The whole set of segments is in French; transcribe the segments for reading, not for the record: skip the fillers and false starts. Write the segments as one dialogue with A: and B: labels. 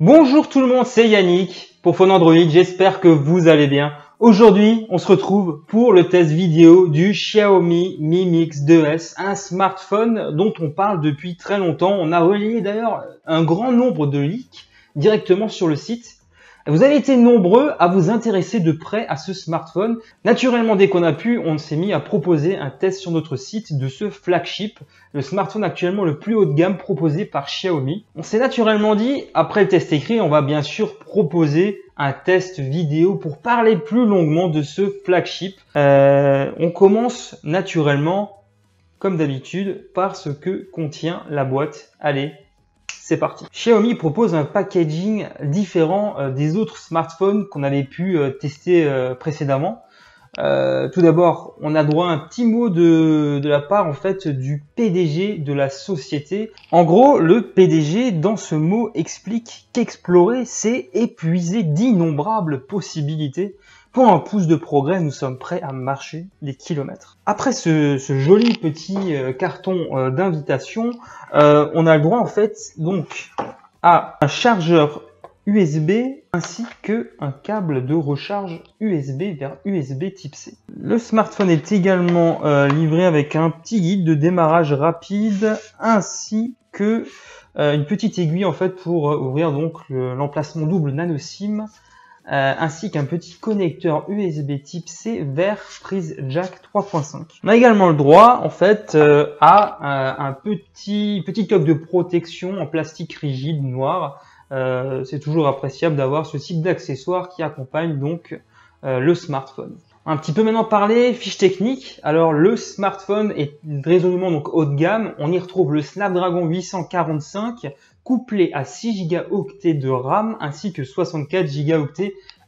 A: Bonjour tout le monde, c'est Yannick pour Phone Android, j'espère que vous allez bien. Aujourd'hui, on se retrouve pour le test vidéo du Xiaomi Mi Mix 2S, un smartphone dont on parle depuis très longtemps. On a relayé d'ailleurs un grand nombre de leaks directement sur le site. Vous avez été nombreux à vous intéresser de près à ce smartphone. Naturellement, dès qu'on a pu, on s'est mis à proposer un test sur notre site de ce flagship, le smartphone actuellement le plus haut de gamme proposé par Xiaomi. On s'est naturellement dit, après le test écrit, on va bien sûr proposer un test vidéo pour parler plus longuement de ce flagship. On commence naturellement, comme d'habitude, par ce que contient la boîte. Allez, c'est parti. Xiaomi propose un packaging différent des autres smartphones qu'on avait pu tester précédemment. Tout d'abord, on a droit à un petit mot de la part en fait du PDG de la société. En gros, le PDG dans ce mot explique qu'explorer, c'est épuiser d'innombrables possibilités. Pour un pouce de progrès, nous sommes prêts à marcher des kilomètres. Après ce joli petit carton d'invitation, on a le droit en fait donc à un chargeur USB ainsi qu'un câble de recharge USB vers USB type C. Le smartphone est également livré avec un petit guide de démarrage rapide ainsi que une petite aiguille en fait pour ouvrir donc l'emplacement double nano SIM. Ainsi qu'un petit connecteur USB type C vers prise jack 3.5. On a également le droit en fait à un petit coque de protection en plastique rigide noir. C'est toujours appréciable d'avoir ce type d'accessoire qui accompagne donc le smartphone. Un petit peu maintenant parler fiche technique. Alors le smartphone est résolument donc haut de gamme. On y retrouve le Snapdragon 845 couplé à 6 Go de RAM ainsi que 64 Go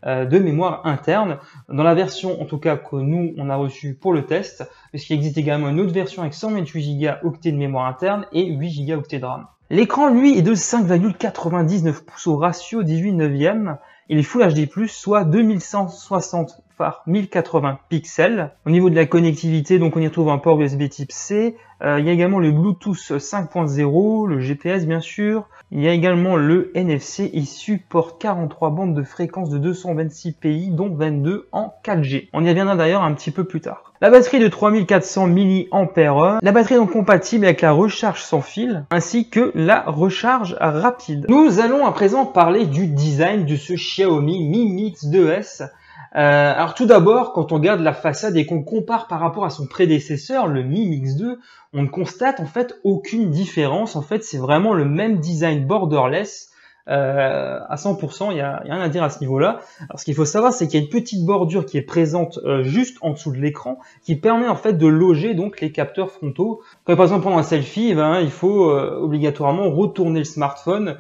A: de mémoire interne. Dans la version en tout cas que nous on a reçue pour le test, puisqu'il existe également une autre version avec 128 Go de mémoire interne et 8 Go de RAM. L'écran lui est de 5,99 pouces au ratio 18/9. Il est Full HD+, soit 2160 par 1080 pixels. Au niveau de la connectivité, donc on y retrouve un port USB type C. Il y a également le Bluetooth 5.0, le GPS bien sûr. Il y a également le NFC. Il supporte 43 bandes de fréquence de 226 PI, dont 22 en 4G. On y reviendra d'ailleurs un petit peu plus tard. La batterie de 3400 mAh. La batterie est donc compatible avec la recharge sans fil, ainsi que la recharge rapide. Nous allons à présent parler du design de ce Xiaomi Mi Mix 2S. Alors tout d'abord, quand on regarde la façade et qu'on compare par rapport à son prédécesseur, le Mi Mix 2, on ne constate en fait aucune différence. En fait, c'est vraiment le même design borderless à 100%. Il n'y a rien à dire à ce niveau-là. Alors ce qu'il faut savoir, c'est qu'il y a une petite bordure qui est présente juste en dessous de l'écran, qui permet en fait de loger donc les capteurs frontaux. Quand par exemple pendant un selfie, il faut obligatoirement retourner le smartphone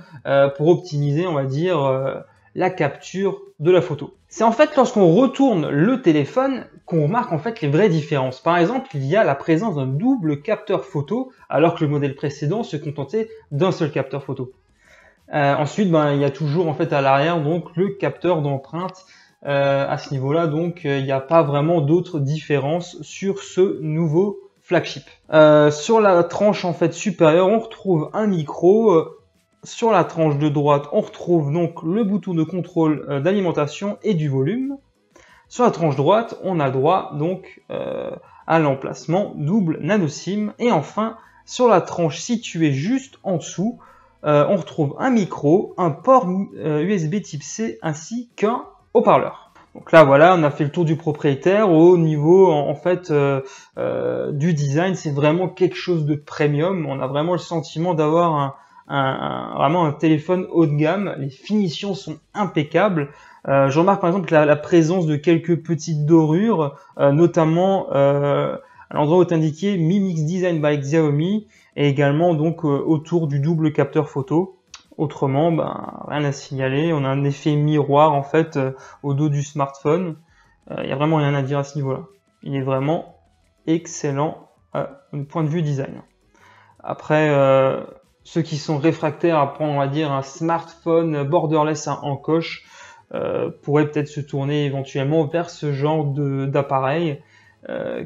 A: pour optimiser, on va dire, la capture de la photo. C'est en fait lorsqu'on retourne le téléphone qu'on remarque en fait les vraies différences. Par exemple, il y a la présence d'un double capteur photo alors que le modèle précédent se contentait d'un seul capteur photo. Ensuite, il y a toujours en fait à l'arrière donc le capteur d'empreinte. À ce niveau-là, donc il n'y a pas vraiment d'autres différences sur ce nouveau flagship. Sur la tranche en fait supérieure, on retrouve un micro. Sur la tranche de droite, on retrouve donc le bouton de contrôle d'alimentation et du volume. Sur la tranche droite, on a droit donc à l'emplacement double nano SIM. Et enfin, sur la tranche située juste en dessous, on retrouve un micro, un port USB type C ainsi qu'un haut-parleur. Donc là, voilà, on a fait le tour du propriétaire. Au niveau en fait du design, c'est vraiment quelque chose de premium. On a vraiment le sentiment d'avoir vraiment un téléphone haut de gamme. Les finitions sont impeccables. Je remarque par exemple la présence de quelques petites dorures, notamment à l'endroit où est indiqué Mi Mix Design by Xiaomi, et également donc autour du double capteur photo. Autrement, rien à signaler. On a un effet miroir en fait au dos du smartphone. Il n'y a vraiment rien à dire à ce niveau-là. Il est vraiment excellent du point de vue design. Après, ceux qui sont réfractaires à prendre, on va dire, un smartphone borderless en coche pourraient peut-être se tourner éventuellement vers ce genre d'appareil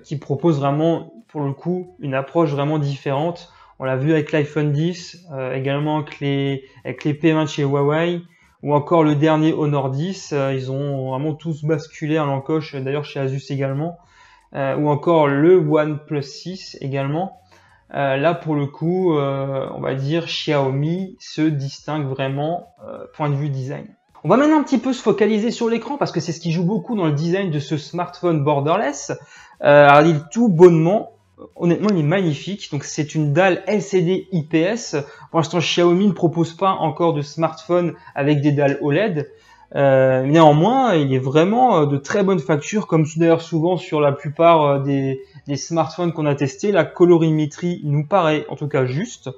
A: qui propose vraiment, pour le coup, une approche vraiment différente. On l'a vu avec l'iPhone 10, également avec les P20 chez Huawei, ou encore le dernier Honor 10. Ils ont vraiment tous basculé à l'encoche, d'ailleurs chez Asus également, ou encore le OnePlus 6 également. Là, pour le coup, on va dire Xiaomi se distingue vraiment point de vue design. On va maintenant un petit peu se focaliser sur l'écran parce que c'est ce qui joue beaucoup dans le design de ce smartphone borderless. Alors, il est tout bonnement, honnêtement, il est magnifique. Donc, c'est une dalle LCD IPS. Pour l'instant, Xiaomi ne propose pas encore de smartphone avec des dalles OLED. Néanmoins, il est vraiment de très bonne facture, comme d'ailleurs souvent sur la plupart des smartphones qu'on a testés. La colorimétrie nous paraît en tout cas juste.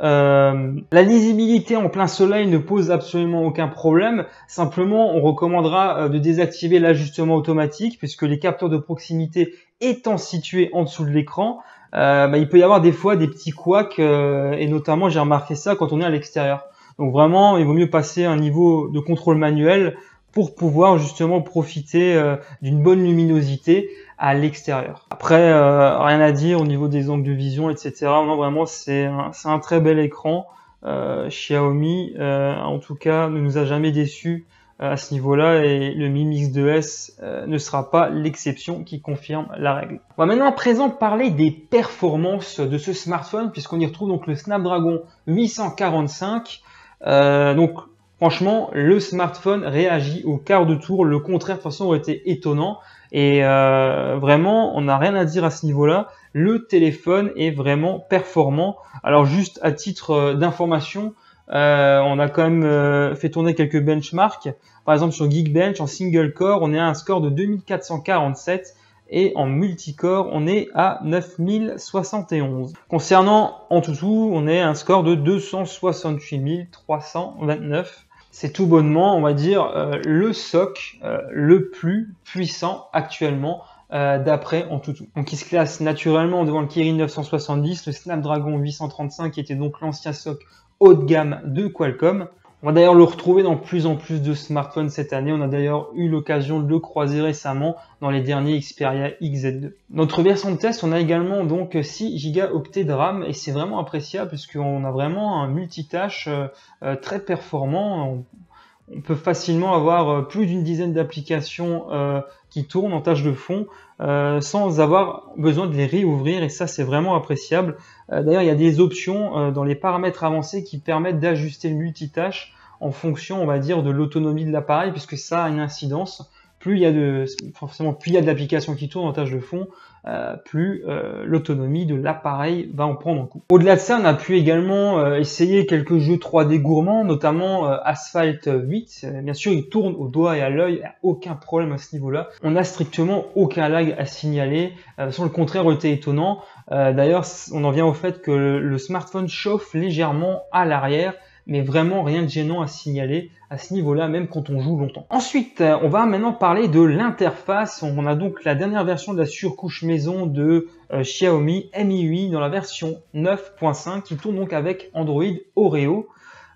A: La lisibilité en plein soleil ne pose absolument aucun problème. Simplement, on recommandera de désactiver l'ajustement automatique puisque les capteurs de proximité étant situés en dessous de l'écran, il peut y avoir des fois des petits couacs et notamment j'ai remarqué ça quand on est à l'extérieur. Donc vraiment, il vaut mieux passer un niveau de contrôle manuel pour pouvoir justement profiter d'une bonne luminosité à l'extérieur. Après, rien à dire au niveau des angles de vision, etc. Non, vraiment, c'est un très bel écran. Xiaomi, en tout cas, ne nous a jamais déçus à ce niveau-là et le Mi Mix 2S ne sera pas l'exception qui confirme la règle. On va maintenant à présent parler des performances de ce smartphone puisqu'on y retrouve donc le Snapdragon 845. Donc franchement, le smartphone réagit au quart de tour. Le contraire, de toute façon, aurait été étonnant. Et vraiment, on n'a rien à dire à ce niveau-là. Le téléphone est vraiment performant. Alors juste à titre d'information, on a quand même fait tourner quelques benchmarks. Par exemple, sur Geekbench, en single core, on est à un score de 2447. Et en multicore, on est à 9071. Concernant Antutu, on est à un score de 268 329. C'est tout bonnement, on va dire, le SoC le plus puissant actuellement d'après Antutu. Donc il se classe naturellement devant le Kirin 970, le Snapdragon 835 qui était donc l'ancien SoC haut de gamme de Qualcomm. On va d'ailleurs le retrouver dans plus en plus de smartphones cette année. On a d'ailleurs eu l'occasion de le croiser récemment dans les derniers Xperia XZ2. Notre version de test, on a également donc 6 Go de RAM et c'est vraiment appréciable puisqu'on a vraiment un multitâche très performant. On peut facilement avoir plus d'une dizaine d'applications qui tournent en tâche de fond sans avoir besoin de les réouvrir et ça c'est vraiment appréciable. D'ailleurs il y a des options dans les paramètres avancés qui permettent d'ajuster le multitâche en fonction on va dire de l'autonomie de l'appareil puisque ça a une incidence. Plus il y a de l'application qui tourne en tâche de fond, plus l'autonomie de l'appareil va en prendre en compte. Au-delà de ça, on a pu également essayer quelques jeux 3D gourmands, notamment Asphalt 8. Bien sûr, il tourne au doigt et à l'œil, il n'y a aucun problème à ce niveau-là. On n'a strictement aucun lag à signaler. Sur le contraire, aurait été étonnant. D'ailleurs, on en vient au fait que le smartphone chauffe légèrement à l'arrière, mais vraiment rien de gênant à signaler à ce niveau-là, même quand on joue longtemps. Ensuite, on va maintenant parler de l'interface. On a donc la dernière version de la surcouche maison de Xiaomi Mi 8 dans la version 9.5 qui tourne donc avec Android Oreo.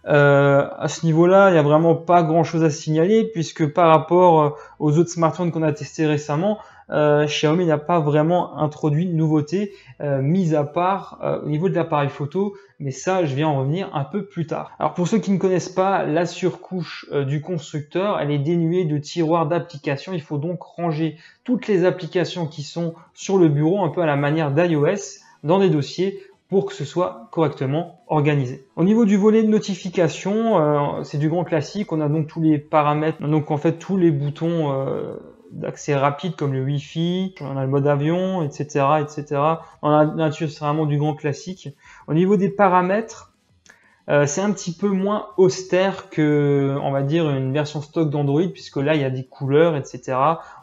A: À ce niveau-là, il n'y a vraiment pas grand-chose à signaler puisque par rapport aux autres smartphones qu'on a testés récemment, Xiaomi n'a pas vraiment introduit de nouveautés, mis à part au niveau de l'appareil photo, mais ça je vais en revenir un peu plus tard. Alors pour ceux qui ne connaissent pas la surcouche du constructeur, elle est dénuée de tiroirs d'applications, il faut donc ranger toutes les applications qui sont sur le bureau un peu à la manière d'iOS dans des dossiers pour que ce soit correctement organisé. Au niveau du volet de notification, c'est du grand classique, on a donc tous les paramètres, donc en fait tous les boutons d'accès rapide comme le Wi-Fi, on a le mode avion, etc., etc. On a nature, c'est vraiment du grand classique. Au niveau des paramètres, c'est un petit peu moins austère que, on va dire, une version stock d'Android, puisque là, il y a des couleurs, etc.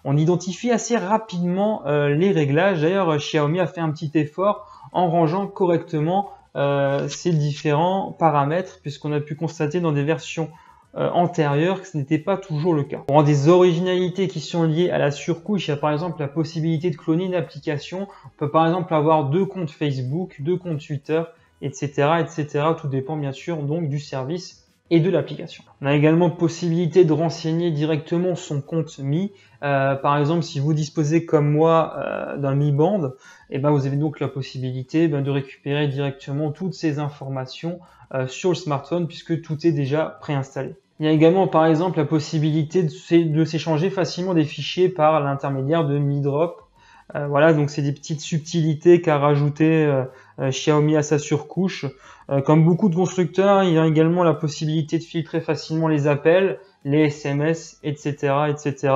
A: On identifie assez rapidement les réglages. D'ailleurs, Xiaomi a fait un petit effort en rangeant correctement ces différents paramètres, puisqu'on a pu constater dans des versions antérieures que ce n'était pas toujours le cas. Pour des originalités qui sont liées à la surcouche, il y a par exemple la possibilité de cloner une application. On peut par exemple avoir 2 comptes Facebook, 2 comptes Twitter, etc., etc. Tout dépend bien sûr donc du service et de l'application. On a également possibilité de renseigner directement son compte Mi. Par exemple, si vous disposez comme moi d'un Mi Band, vous avez donc la possibilité de récupérer directement toutes ces informations sur le smartphone puisque tout est déjà préinstallé. Il y a également par exemple la possibilité de s'échanger facilement des fichiers par l'intermédiaire de Mi Drop. Voilà, donc c'est des petites subtilités qu'a rajouté Xiaomi à sa surcouche. Comme beaucoup de constructeurs, il y a également la possibilité de filtrer facilement les appels, les SMS, etc., etc.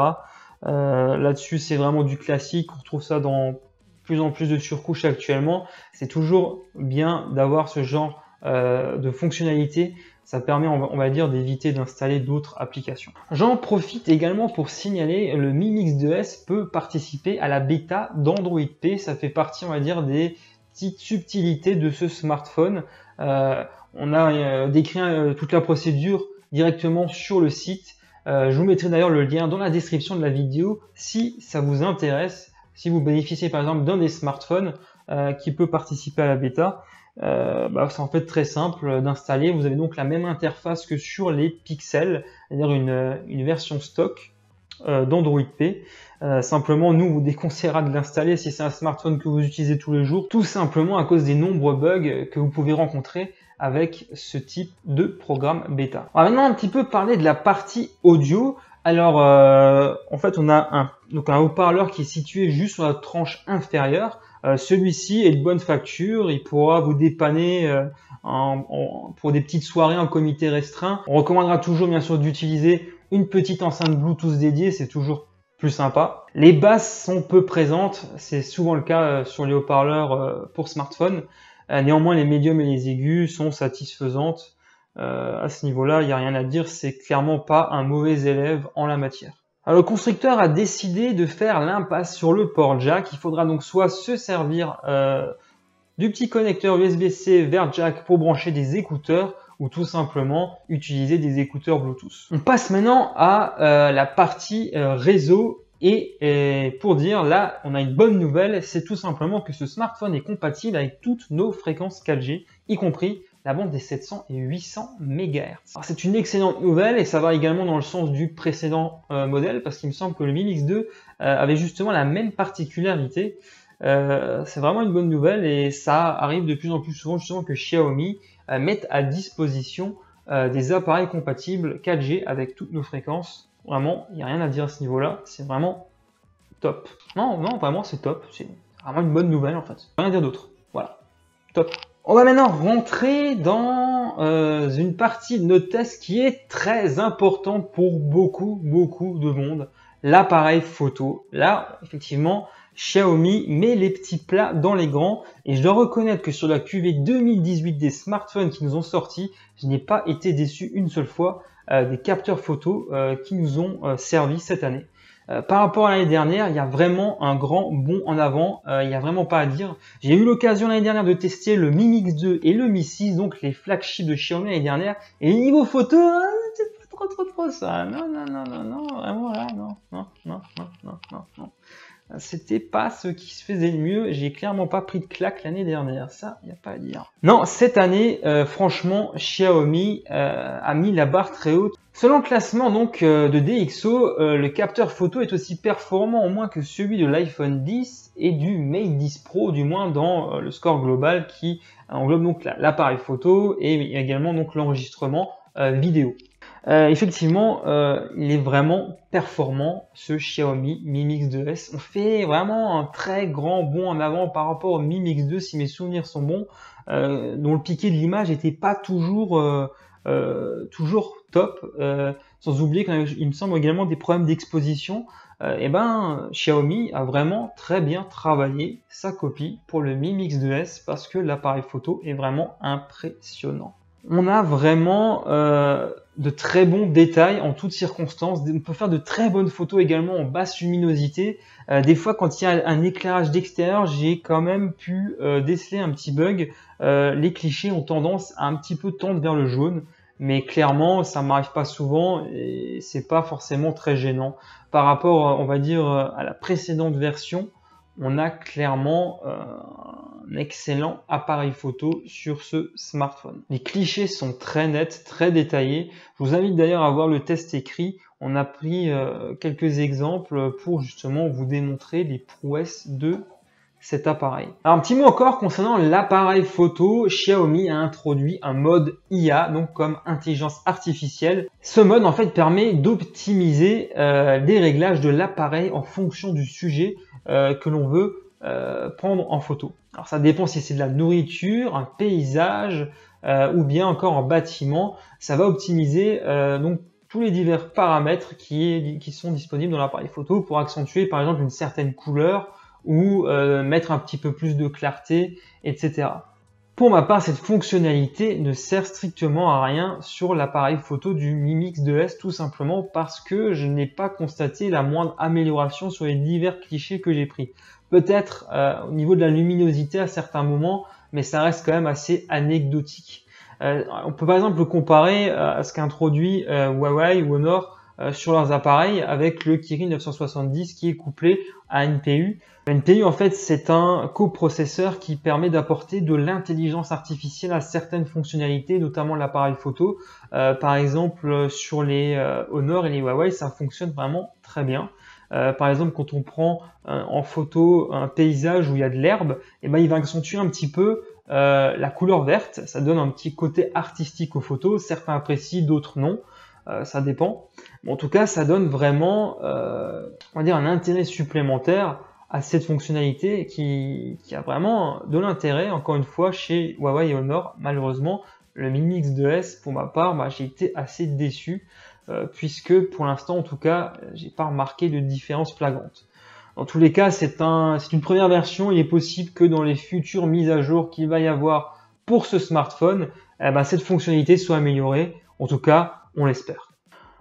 A: Là-dessus, c'est vraiment du classique. On retrouve ça dans plus en plus de surcouches actuellement. C'est toujours bien d'avoir ce genre de fonctionnalité. Ça permet, on va dire, d'éviter d'installer d'autres applications. J'en profite également pour signaler le Mi Mix 2S peut participer à la bêta d'Android P. Ça fait partie, on va dire, des petites subtilités de ce smartphone. On a décrit toute la procédure directement sur le site. Je vous mettrai d'ailleurs le lien dans la description de la vidéo si ça vous intéresse, si vous bénéficiez par exemple d'un des smartphones qui peut participer à la bêta. C'est en fait très simple d'installer. Vous avez donc la même interface que sur les Pixel, c'est-à-dire une version stock d'Android P. Simplement, nous vous déconseillera de l'installer si c'est un smartphone que vous utilisez tous les jours, tout simplement à cause des nombreux bugs que vous pouvez rencontrer avec ce type de programme bêta. On va maintenant un petit peu parler de la partie audio. Alors, en fait, on a un haut-parleur qui est situé juste sur la tranche inférieure. Celui-ci est de bonne facture, il pourra vous dépanner pour des petites soirées en comité restreint. On recommandera toujours bien sûr d'utiliser une petite enceinte Bluetooth dédiée, c'est toujours plus sympa. Les basses sont peu présentes, c'est souvent le cas sur les haut-parleurs pour smartphone. Néanmoins, les médiums et les aigus sont satisfaisantes. À ce niveau-là, il n'y a rien à dire, c'est clairement pas un mauvais élève en la matière. Alors, le constructeur a décidé de faire l'impasse sur le port jack. Il faudra donc soit se servir du petit connecteur USB-C vers jack pour brancher des écouteurs ou tout simplement utiliser des écouteurs Bluetooth. On passe maintenant à la partie réseau et pour dire là, on a une bonne nouvelle, c'est tout simplement que ce smartphone est compatible avec toutes nos fréquences 4G, y compris la bande des 700 et 800 MHz. C'est une excellente nouvelle et ça va également dans le sens du précédent modèle parce qu'il me semble que le Mi Mix 2 avait justement la même particularité. C'est vraiment une bonne nouvelle et ça arrive de plus en plus souvent justement que Xiaomi mette à disposition des appareils compatibles 4G avec toutes nos fréquences. Vraiment, il n'y a rien à dire à ce niveau-là, c'est vraiment top. Non, vraiment c'est top, c'est vraiment une bonne nouvelle en fait. Rien à dire d'autre, voilà, top. On va maintenant rentrer dans une partie de notre test qui est très importante pour beaucoup de monde, l'appareil photo. Là, effectivement, Xiaomi met les petits plats dans les grands et je dois reconnaître que sur la cuvée 2018 des smartphones qui nous ont sortis, je n'ai pas été déçu une seule fois des capteurs photo qui nous ont servi cette année. Par rapport à l'année dernière, il y a vraiment un grand bond en avant, il n'y a vraiment pas à dire. J'ai eu l'occasion l'année dernière de tester le Mi Mix 2 et le Mi 6, donc les flagships de Xiaomi l'année dernière, et les niveaux photo, c'est pas trop ça. Non, vraiment là, non. C'était pas ce qui se faisait le mieux, j'ai clairement pas pris de claque l'année dernière, ça, il n'y a pas à dire. Non, cette année, franchement, Xiaomi a mis la barre très haute. Selon le classement donc de DxO, le capteur photo est aussi performant au moins que celui de l'iPhone 10 et du Mate 10 Pro, du moins dans le score global qui englobe donc l'appareil photo et également donc l'enregistrement vidéo. Effectivement, il est vraiment performant ce Xiaomi Mi Mix 2S. On fait vraiment un très grand bond en avant par rapport au Mi Mix 2 si mes souvenirs sont bons, dont le piqué de l'image n'était pas toujours top, sans oublier qu'il me semble également des problèmes d'exposition. Xiaomi a vraiment très bien travaillé sa copie pour le Mi Mix 2S parce que l'appareil photo est vraiment impressionnant. On a vraiment de très bons détails en toutes circonstances. On peut faire de très bonnes photos également en basse luminosité. Des fois, quand il y a un éclairage d'extérieur, j'ai quand même pu déceler un petit bug. Les clichés ont tendance à un petit peu tendre vers le jaune, mais clairement, ça m'arrive pas souvent et c'est pas forcément très gênant. Par rapport, on va dire, à la précédente version, on a clairement un excellent appareil photo sur ce smartphone. Les clichés sont très nets, très détaillés. Je vous invite d'ailleurs à voir le test écrit. On a pris quelques exemples pour justement vous démontrer les prouesses de cet appareil. Alors un petit mot encore concernant l'appareil photo. Xiaomi a introduit un mode IA, donc comme intelligence artificielle. Ce mode en fait permet d'optimiser les réglages de l'appareil en fonction du sujet que l'on veut prendre en photo. Alors ça dépend si c'est de la nourriture, un paysage ou bien encore un bâtiment. Ça va optimiser donc tous les divers paramètres qui sont disponibles dans l'appareil photo pour accentuer par exemple une certaine couleur ou mettre un petit peu plus de clarté, etc. Pour ma part, cette fonctionnalité ne sert strictement à rien sur l'appareil photo du Mi Mix 2S, tout simplement parce que je n'ai pas constaté la moindre amélioration sur les divers clichés que j'ai pris. Peut-être au niveau de la luminosité à certains moments, mais ça reste quand même assez anecdotique. On peut par exemple le comparer à ce qu'introduit Huawei ou Honor sur leurs appareils avec le Kirin 970 qui est couplé à NPU. NPU en fait c'est un coprocesseur qui permet d'apporter de l'intelligence artificielle à certaines fonctionnalités, notamment l'appareil photo. Par exemple sur les Honor et les Huawei ça fonctionne vraiment très bien. Par exemple quand on prend en photo un paysage où il y a de l'herbe, et ben il va accentuer un petit peu la couleur verte, ça donne un petit côté artistique aux photos, certains apprécient, d'autres non. Ça dépend. Bon, en tout cas, ça donne vraiment, on va dire, un intérêt supplémentaire à cette fonctionnalité qui a vraiment de l'intérêt. Encore une fois, chez Huawei et Honor, malheureusement, le Mi Mix 2S, pour ma part, j'ai été assez déçu puisque, pour l'instant, en tout cas, j'ai pas remarqué de différence flagrante. Dans tous les cas, c'est une première version. Il est possible que dans les futures mises à jour qu'il va y avoir pour ce smartphone, cette fonctionnalité soit améliorée. En tout cas, on l'espère.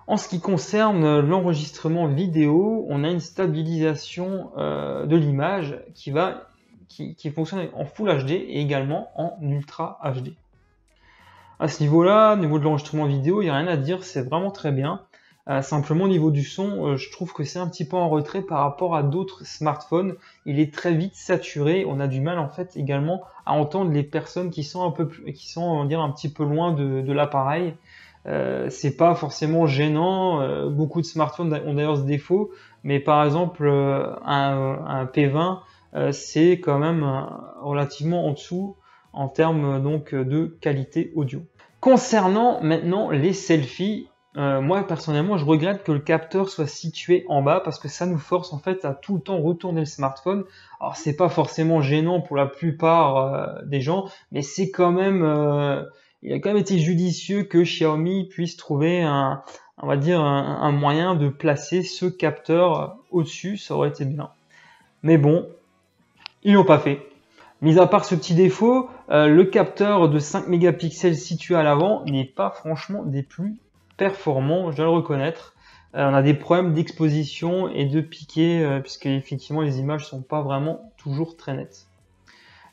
A: En ce qui concerne l'enregistrement vidéo, on a une stabilisation de l'image qui fonctionne en Full HD et également en Ultra HD. À ce niveau-là, au niveau de l'enregistrement vidéo, il n'y a rien à dire, c'est vraiment très bien. Simplement au niveau du son, je trouve que c'est un petit peu en retrait par rapport à d'autres smartphones. Il est très vite saturé. On a du mal en fait également à entendre les personnes qui sont on va dire, un petit peu loin de l'appareil. C'est pas forcément gênant. Beaucoup de smartphones ont d'ailleurs ce défaut, mais par exemple un P20 c'est quand même relativement en dessous en termes donc de qualité audio. Concernant maintenant les selfies, moi personnellement je regrette que le capteur soit situé en bas parce que ça nous force en fait à tout le temps retourner le smartphone. Alors c'est pas forcément gênant pour la plupart des gens, mais c'est quand même il a quand même été judicieux que Xiaomi puisse trouver on va dire un moyen de placer ce capteur au-dessus, ça aurait été bien. Mais bon, ils l'ont pas fait. Mis à part ce petit défaut, le capteur de 5 mégapixels situé à l'avant n'est pas franchement des plus performants, je dois le reconnaître. On a des problèmes d'exposition et de piqué, puisque effectivement les images sont pas vraiment toujours très nettes.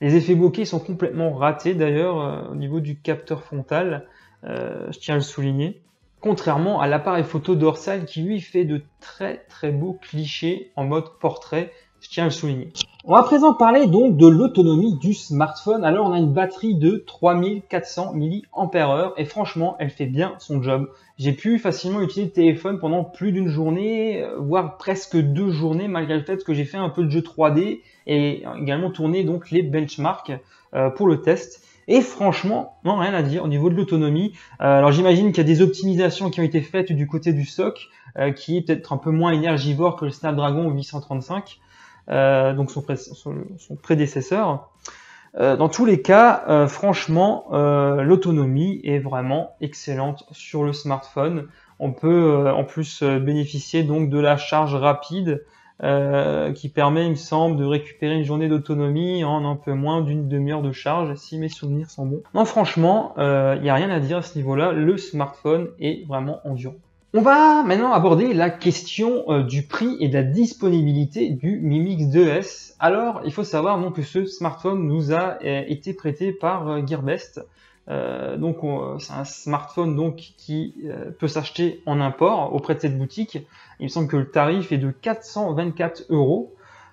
A: Les effets bokeh sont complètement ratés d'ailleurs au niveau du capteur frontal, je tiens à le souligner. Contrairement à l'appareil photo dorsal qui lui fait de très très beaux clichés en mode portrait, je tiens à le souligner. On va à présent parler donc de l'autonomie du smartphone. Alors on a une batterie de 3400 mAh et franchement elle fait bien son job. J'ai pu facilement utiliser le téléphone pendant plus d'une journée, voire presque 2 journées malgré le fait que j'ai fait un peu de jeu 3D et également tourné donc les benchmarks pour le test. Et franchement, non, rien à dire au niveau de l'autonomie. Alors j'imagine qu'il y a des optimisations qui ont été faites du côté du SoC, qui est peut-être un peu moins énergivore que le Snapdragon 835. Donc son prédécesseur. Dans tous les cas, franchement, l'autonomie est vraiment excellente sur le smartphone. On peut en plus bénéficier donc de la charge rapide qui permet, il me semble, de récupérer une journée d'autonomie en un peu moins d'une demi-heure de charge, si mes souvenirs sont bons. Non, franchement, il n'y a rien à dire à ce niveau-là. Le smartphone est vraiment endurant. On va maintenant aborder la question du prix et de la disponibilité du Mi Mix 2S. Alors, il faut savoir donc que ce smartphone nous a été prêté par Gearbest. C'est un smartphone donc qui peut s'acheter en import auprès de cette boutique. Il me semble que le tarif est de 424 €.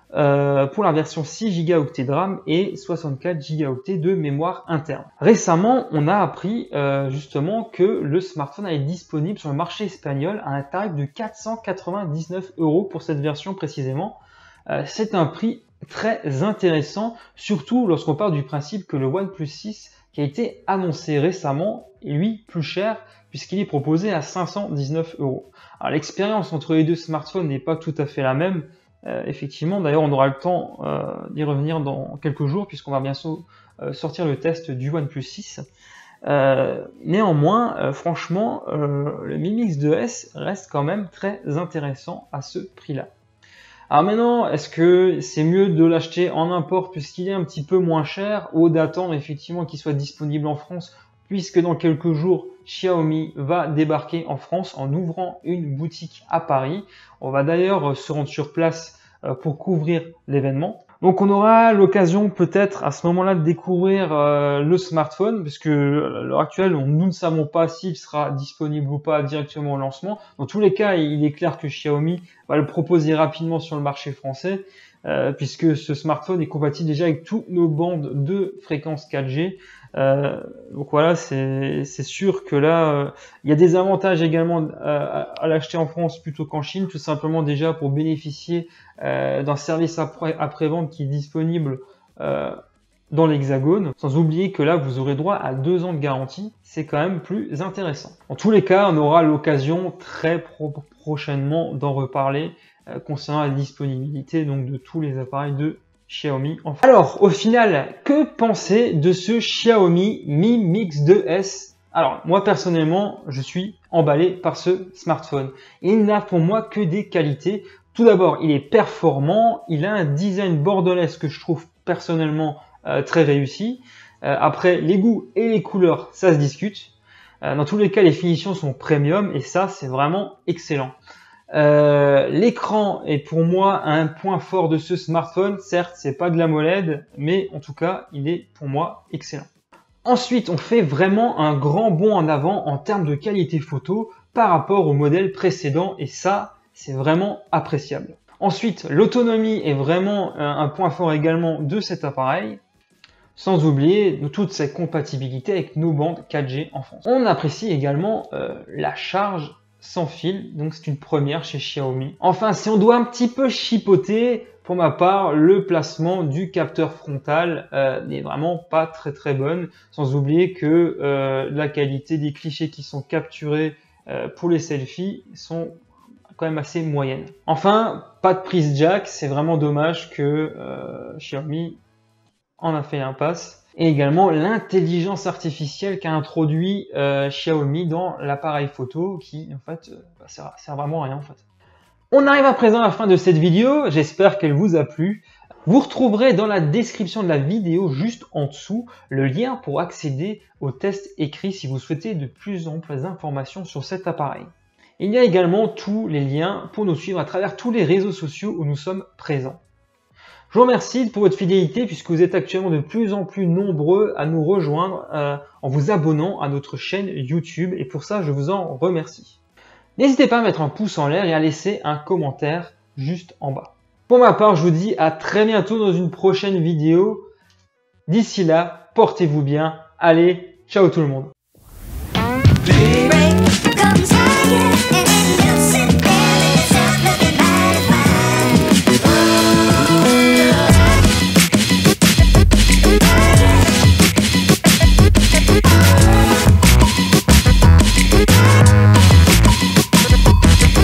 A: pour la version 6 Go de RAM et 64 Go de mémoire interne. Récemment, on a appris justement que le smartphone est disponible sur le marché espagnol à un tarif de 499 € pour cette version précisément. C'est un prix très intéressant, surtout lorsqu'on part du principe que le OnePlus 6 qui a été annoncé récemment est lui plus cher puisqu'il est proposé à 519 €. Alors l'expérience entre les deux smartphones n'est pas tout à fait la même. Effectivement, d'ailleurs on aura le temps d'y revenir dans quelques jours puisqu'on va bientôt sortir le test du OnePlus 6. Néanmoins, franchement, le Mi Mix 2S reste quand même très intéressant à ce prix-là. Alors maintenant, est-ce que c'est mieux de l'acheter en import puisqu'il est un petit peu moins cher ou d'attendre effectivement qu'il soit disponible en France puisque dans quelques jours, Xiaomi va débarquer en France en ouvrant une boutique à Paris. On va d'ailleurs se rendre sur place pour couvrir l'événement. Donc on aura l'occasion peut-être à ce moment-là de découvrir le smartphone, puisque à l'heure actuelle, nous ne savons pas s'il sera disponible ou pas directement au lancement. Dans tous les cas, il est clair que Xiaomi va le proposer rapidement sur le marché français, puisque ce smartphone est compatible déjà avec toutes nos bandes de fréquence 4G. Donc voilà, c'est sûr que là, il y a des avantages également à l'acheter en France plutôt qu'en Chine, tout simplement déjà pour bénéficier d'un service après-vente qui est disponible dans l'Hexagone, sans oublier que là, vous aurez droit à 2 ans de garantie, c'est quand même plus intéressant. En tous les cas, on aura l'occasion très prochainement d'en reparler concernant la disponibilité donc de tous les appareils de Xiaomi. Alors, au final, que penser de ce Xiaomi Mi Mix 2S? Alors, moi personnellement, je suis emballé par ce smartphone. Il n'a pour moi que des qualités. Tout d'abord, il est performant, il a un design borderless que je trouve personnellement très réussi. Après, les goûts et les couleurs, ça se discute. Dans tous les cas, les finitions sont premium et ça, c'est vraiment excellent. L'écran est pour moi un point fort de ce smartphone. Certes, c'est pas de l'AMOLED, mais en tout cas, il est pour moi excellent. Ensuite, on fait vraiment un grand bond en avant en termes de qualité photo par rapport au modèle précédent et ça, c'est vraiment appréciable. Ensuite, l'autonomie est vraiment un point fort également de cet appareil, sans oublier toute sa compatibilité avec nos bandes 4G en France. On apprécie également la charge sans fil, donc c'est une première chez Xiaomi. Enfin, si on doit un petit peu chipoter, pour ma part, le placement du capteur frontal n'est vraiment pas très bonne, sans oublier que la qualité des clichés qui sont capturés pour les selfies sont quand même assez moyennes. Enfin, pas de prise jack, c'est vraiment dommage que Xiaomi en a fait impasse. Et également l'intelligence artificielle qu'a introduit Xiaomi dans l'appareil photo qui en fait sert vraiment à rien en fait. On arrive à présent à la fin de cette vidéo, j'espère qu'elle vous a plu. Vous retrouverez dans la description de la vidéo juste en dessous le lien pour accéder au test écrit si vous souhaitez de plus amples informations sur cet appareil. Il y a également tous les liens pour nous suivre à travers tous les réseaux sociaux où nous sommes présents. Je vous remercie pour votre fidélité puisque vous êtes actuellement de plus en plus nombreux à nous rejoindre en vous abonnant à notre chaîne YouTube et pour ça je vous en remercie. N'hésitez pas à mettre un pouce en l'air et à laisser un commentaire juste en bas. Pour ma part, je vous dis à très bientôt dans une prochaine vidéo. D'ici là, portez-vous bien. Allez, ciao tout le monde.